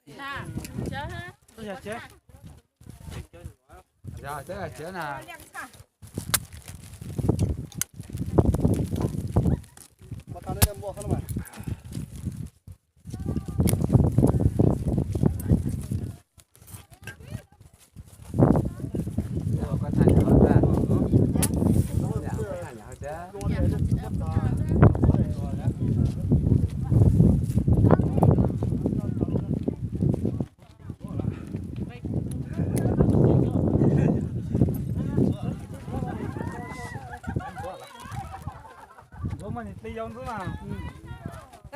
Nè, chết ha. Tôi giờ chết. Rồi tới là chết nè. mà tao đây mua không mà Rồi có thành nhỏ ra. Dạ, có thành nhỏ chứ. Bố mình đi vô nữa mà.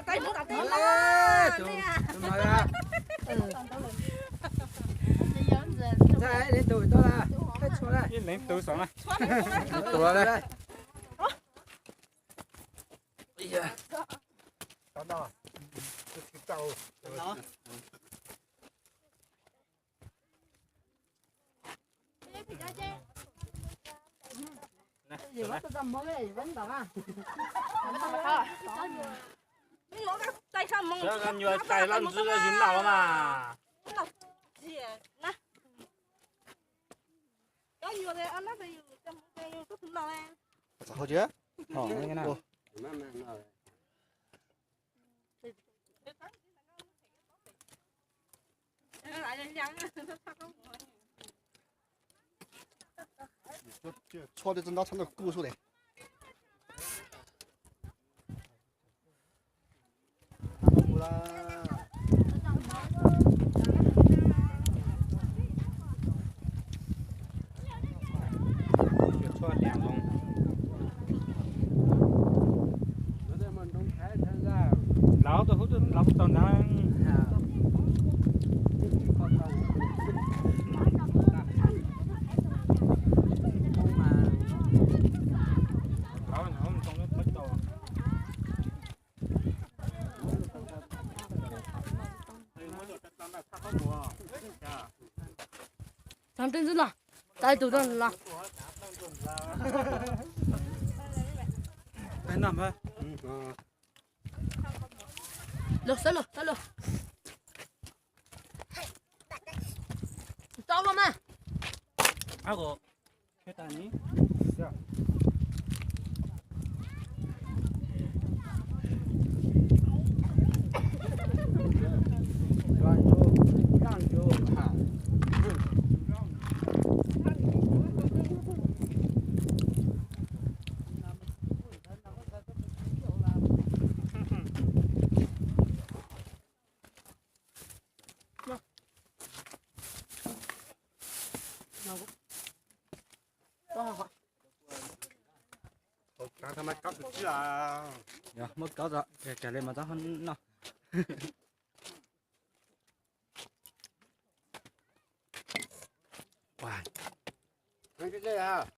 Tay nó tay Ê, nó. tụi mày ra. Ra đến tụi tôi là. Hết xuống đây. Yên lên từ sống này. Tụi đây. Bây giờ. tao đó tao nó Gì quá tôi tầm mới cái vẫn bảo à. Tay sao mong. Cho con nhựa tay lăn dưới cái dính nào mà. Nè. Có nhiều đây anh nói thì trong cái có thùng nào nè. sao chứ Hỏng cái nào.错的真到成了故事嘞。不啦， Việc cho đèn luôn. Lão tôi hút lão toàn đang. Lão nó không trong nước mất đầu. Thằng tên gì nào? Tay tụi tôi là. Bên nằm thôi. Được, tới được. Cho vào mà. Hago. ¿Qué tal ni?刚他妈搞出去啊！ Dạ, mất có rồi. Trả lên mà tao hơn nào.看这个呀。